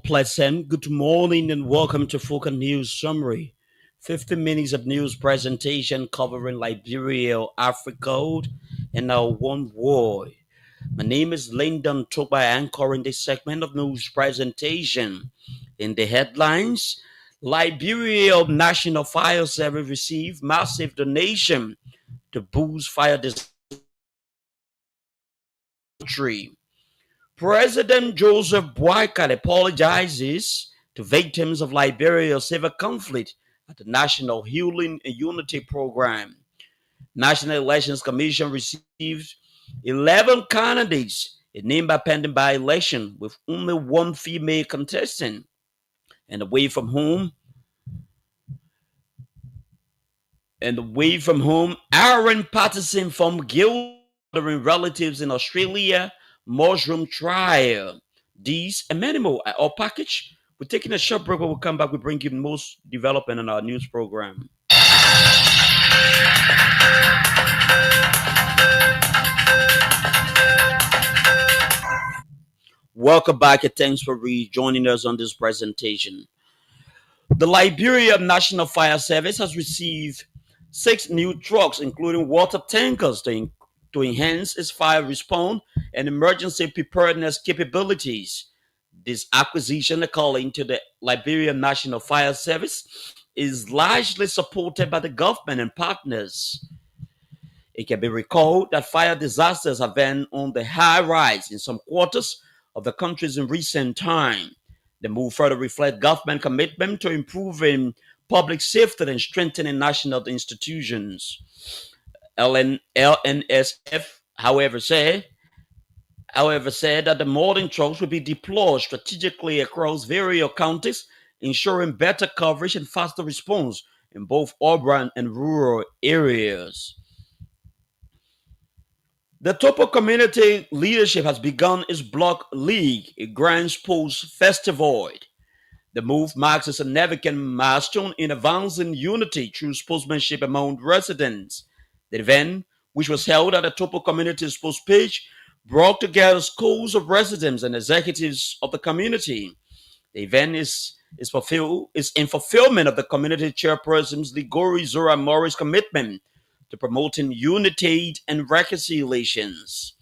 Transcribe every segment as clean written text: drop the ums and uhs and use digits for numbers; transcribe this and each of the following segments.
Pleasant good morning and welcome to Focal News Summary. 50 minutes of news presentation covering Liberia, Africa, and our one war. My name is Lyndon Toba, anchoring this segment of news presentation. In the headlines, Liberia National Fire Service received massive donation to boost fire country. President Joseph Boakai apologizes to victims of Liberia's civil conflict at the National Healing and Unity Program. National Elections Commission received 11 candidates in Nimba pending by-election with only one female contestant. And away from home, Aaron Patterson from Guild relatives in Australia, mushroom trial. These and many more are all packaged. We're taking a short break. When we come back, we bring you most development on our news program. Welcome back and thanks for rejoining us on this presentation. The Liberia National Fire Service has received 6 new trucks, including water tankers, to enhance its fire response and emergency preparedness capabilities. This acquisition, according to the Liberia National Fire Service, is largely supported by the government and partners. It can be recalled that fire disasters have been on the high rise in some quarters of the countries in recent time. The move further reflects government commitment to improving public safety and strengthening national institutions. LNSF, however, said that the modern trucks will be deployed strategically across various counties, ensuring better coverage and faster response in both urban and rural areas. The Topo community leadership has begun its block league, a grand sports festival. The move marks a significant milestone in advancing unity through sportsmanship among residents. The event, which was held at the Topo Community Sports Pitch, brought together schools of residents and executives of the community. The event is in fulfillment of the community chairperson's Ligori Zora Morris commitment to promoting unity and reconciliations.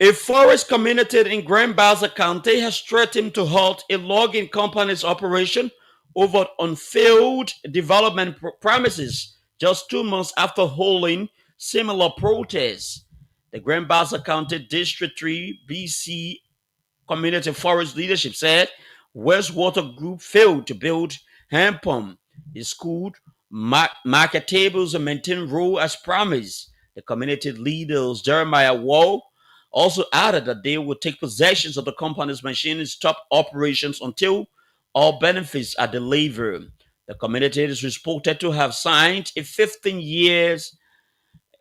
A forest community in Grand Bassa County has threatened to halt a logging company's operation over unfilled development premises just 2 months after holding similar protests. The Grand Bassa County District 3 BC Community Forest Leadership said Westwater Group failed to build hand pump, school, market tables, and maintain road as promised. The community leaders Jeremiah Wall also added that they would take possession of the company's machine and stop operations until all benefits are delivered. The community is reported to have signed a 15 years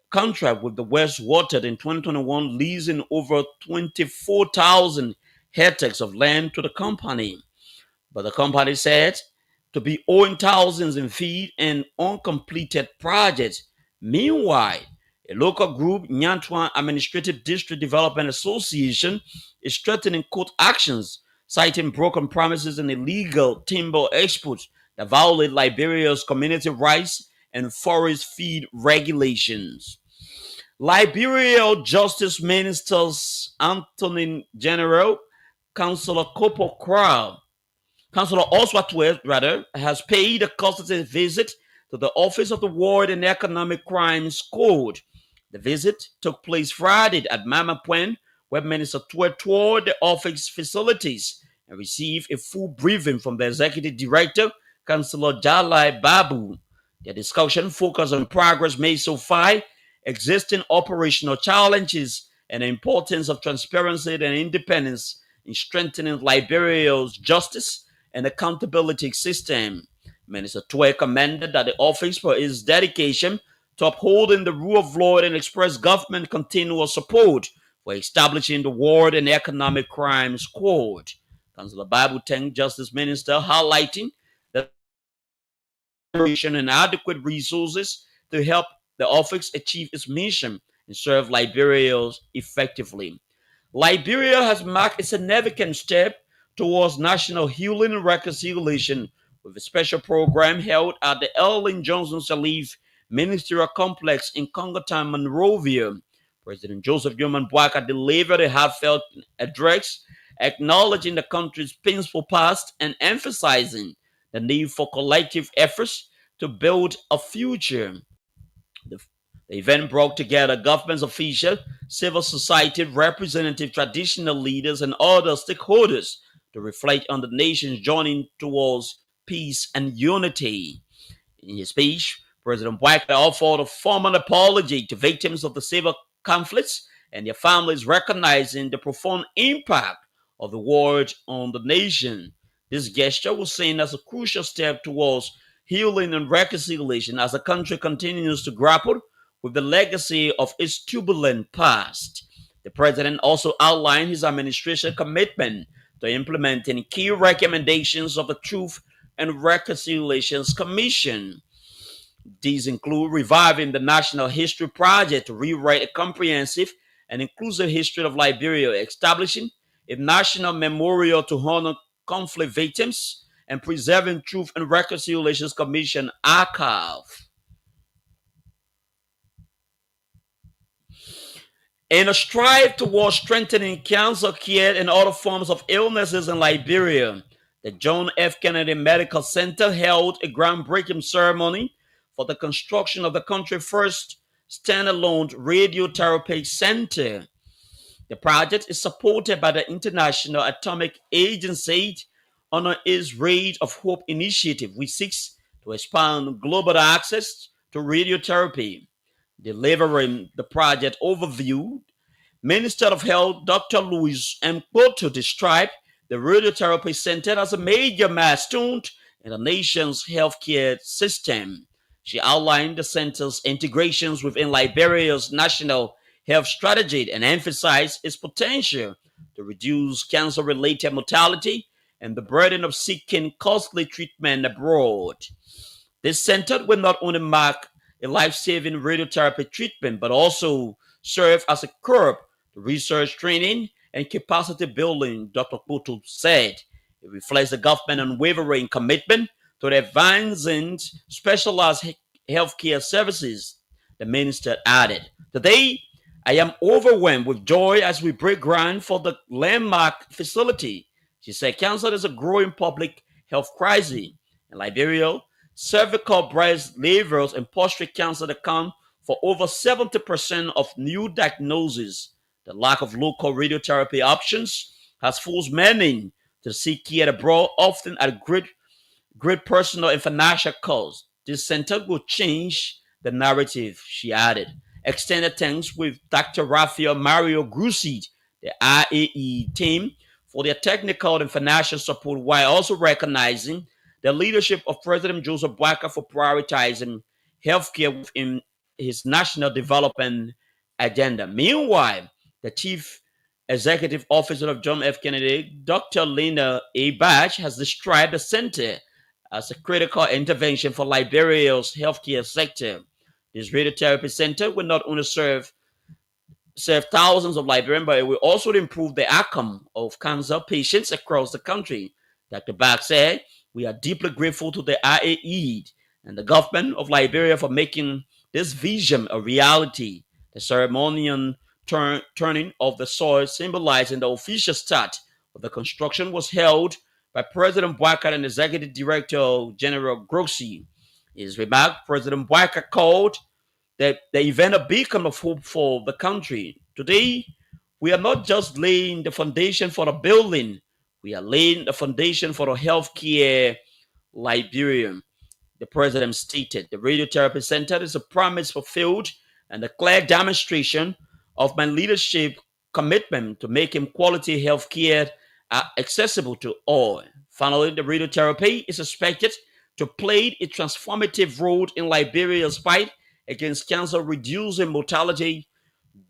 contract with the Westwater in 2021, leasing over 24,000 hectares of land to the company. But the company said to be owing thousands in fees and uncompleted projects. Meanwhile, a local group, Nyantuan Administrative District Development Association, is threatening court actions, citing broken promises and illegal timber exports that violate Liberia's community rights and forest feed regulations. Liberia Justice Ministers Anthony General, Councillor Kopo Kral, Councillor Oswald West, has paid a courtesy visit to the Office of the War and Economic Crimes Code. The visit took place Friday at Mama Point, where Minister Tuet toured the office facilities and received a full briefing from the Executive Director, Councillor Jalai Babu. The discussion focused on progress made so far, existing operational challenges, and the importance of transparency and independence in strengthening Liberia's justice and accountability system. Minister Tue commended that the office for its dedication to upholding the rule of law and expressed government continuous support for establishing the War and Economic Crimes Court. Councillor Babu thanked Justice Minister, highlighting the and adequate resources to help the office achieve its mission and serve Liberians effectively. Liberia has marked a significant step towards national healing and reconciliation with a special program held at the Ellen Johnson Sirleaf Ministerial Complex in Congotown, Monrovia. President Joseph Joman Boakai delivered a heartfelt address acknowledging the country's painful past and emphasizing the need for collective efforts to build a future. The, the event brought together government officials, civil society representatives, traditional leaders, and other stakeholders to reflect on the nation's journey towards peace and unity. In his speech, President Boakai offered a formal apology to victims of the civil conflicts and their families, recognizing the profound impact of the war on the nation. This gesture was seen as a crucial step towards healing and reconciliation as the country continues to grapple with the legacy of its turbulent past. The president also outlined his administration commitment to implementing key recommendations of the Truth and Reconciliations Commission. These include reviving the National History Project to rewrite a comprehensive and inclusive history of Liberia, establishing a national memorial to honor conflict victims, and preserving Truth and Reconciliations Commission archive. In a strive towards strengthening cancer care and other forms of illnesses in Liberia, the John F. Kennedy Medical Center held a groundbreaking ceremony for the construction of the country's first standalone radiotherapy center. The project is supported by the International Atomic Agency under its Rays of Hope initiative, which seeks to expand global access to radiotherapy. Delivering the project overview, Minister of Health Dr. Louise M. Koto described the Radiotherapy Center as a major milestone in the nation's healthcare system. She outlined the center's integrations within Liberia's national health strategy and emphasized its potential to reduce cancer-related mortality and the burden of seeking costly treatment abroad. This center will not only mark a life-saving radiotherapy treatment, but also serve as a curb to research training and capacity building, Dr. Kutu said. It reflects the government's unwavering commitment to advancing specialized healthcare services, the minister added. Today, I am overwhelmed with joy as we break ground for the landmark facility. She said cancer is a growing public health crisis. In Liberia, cervical, breast, liver, and prostate cancer account for over 70% of new diagnoses. The lack of local radiotherapy options has forced many to seek care abroad, often at great personal and financial cost. This center will change the narrative, she added. Extended thanks with Dr. Rafael Mario Grusid, the IAE team, for their technical and financial support, while also recognizing the leadership of President Joseph Boakai for prioritizing healthcare within his national development agenda. Meanwhile, the chief executive officer of John F. Kennedy, Dr. Lena A. Batch, has described the center as a critical intervention for Liberia's healthcare sector. This radiotherapy center will not only serve thousands of Liberians, but it will also improve the outcome of cancer patients across the country. Dr. Bach said, we are deeply grateful to the IAE and the government of Liberia for making this vision a reality. The ceremonial turning of the soil symbolizing the official start of the construction was held by President Boakai and Executive Director General Grossi. In his remark, President Boakai called the event a beacon of hope for the country. Today, we are not just laying the foundation for the building, we are laying the foundation for the healthcare Liberia. The president stated the Radiotherapy Center is a promise fulfilled and a clear demonstration of my leadership commitment to making quality healthcare accessible to all. Finally, the radiotherapy is expected to play a transformative role in Liberia's fight against cancer, reducing mortality,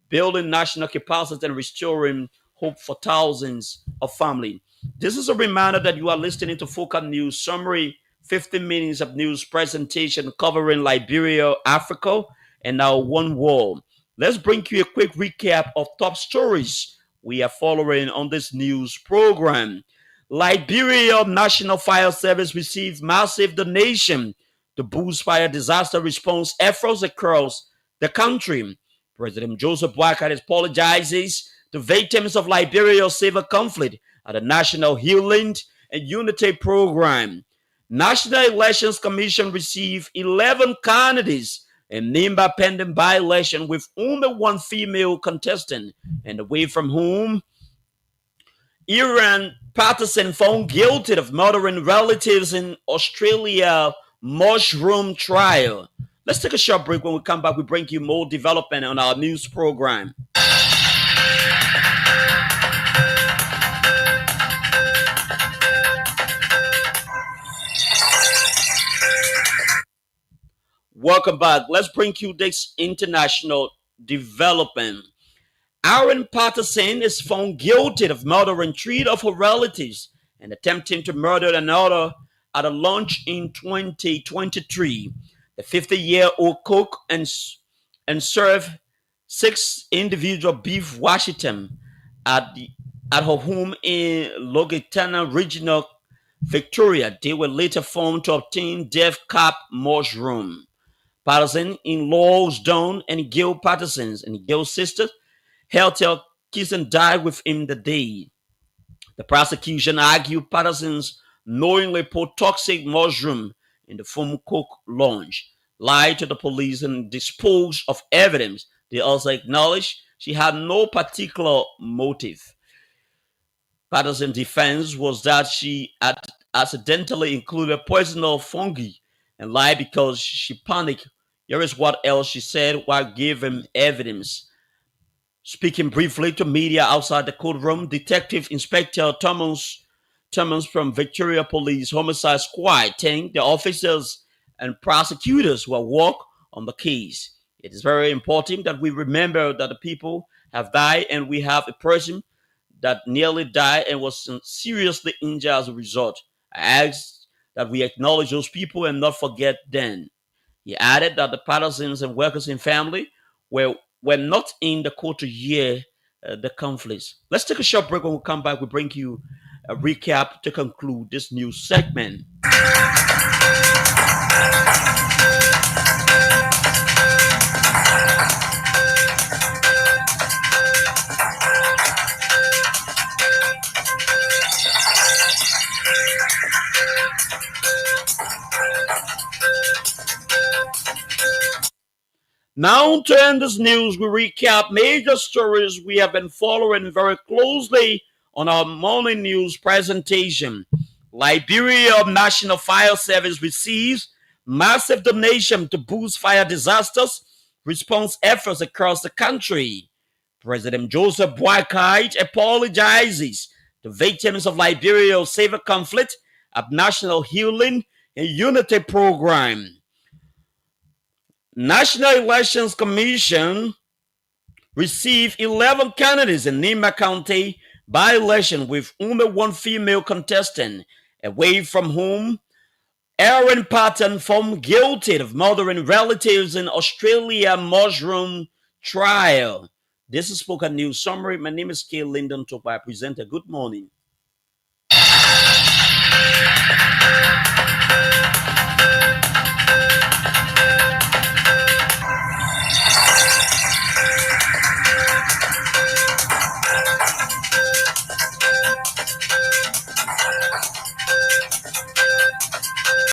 building national capacity, and restoring hope for thousands of families. This is a reminder that you are listening to Focal News Summary, 15 minutes of news presentation covering Liberia, Africa, and our one world. Let's bring you a quick recap of top stories we are following on this news program. Liberia National Fire Service received massive donation to boost fire disaster response efforts across the country. President Joseph Boakai apologizes to victims of Liberia's civil conflict at the National Healing and Unity Program. National Elections Commission received 11 candidates in Nimba pending by-election with only one female contestant, and away from whom Iran Patterson found guilty of murdering relatives in Australia mushroom trial. Let's take a short break. When we come back, we bring you more development on our news program. Welcome back. Let's bring you this international development. Aaron Patterson is found guilty of murdering three of her relatives and attempting to murder another at a lunch in 2023. The 50-year-old cook and served six individual beef Washington at at her home in Logitana Regional, Victoria. They were later found to obtain death cap mushroom. Patterson in-laws Dawn and Gil Patterson's and Gil's sister Heltel Kison died within the day. The prosecution argued Patterson's knowingly put toxic mushroom in the home cooked lunch, lied to the police, and disposed of evidence. They also acknowledged she had no particular motive. Patterson's defense was that she had accidentally included poisonous fungi and lied because she panicked. Here is what else she said while giving evidence. Speaking briefly to media outside the courtroom, Detective Inspector Thomas from Victoria Police Homicide Squad thanked the officers and prosecutors who have worked on the case. It is very important that we remember that the people have died, and we have a person that nearly died and was seriously injured as a result. I ask that we acknowledge those people and not forget them. He added that the Pattersons and workers in family were not in the court to hear the conflicts. Let's take a short break. When we come back, we bring you a recap to conclude this news segment. Now to end this news, we recap major stories we have been following very closely on our morning news presentation. Liberia National Fire Service receives massive donation to boost fire disasters response efforts across the country. President Joseph Boakai apologizes to victims of Liberia's civil conflict at National Healing and Unity Program. National Elections Commission received 11 candidates in Nimba County by-election with only one female contestant, away from whom Aaron Patton found guilty of murdering relatives in Australia mushroom trial. This is Spoken News Summary. My name is Kay Lyndon Topa, presenter. Good morning.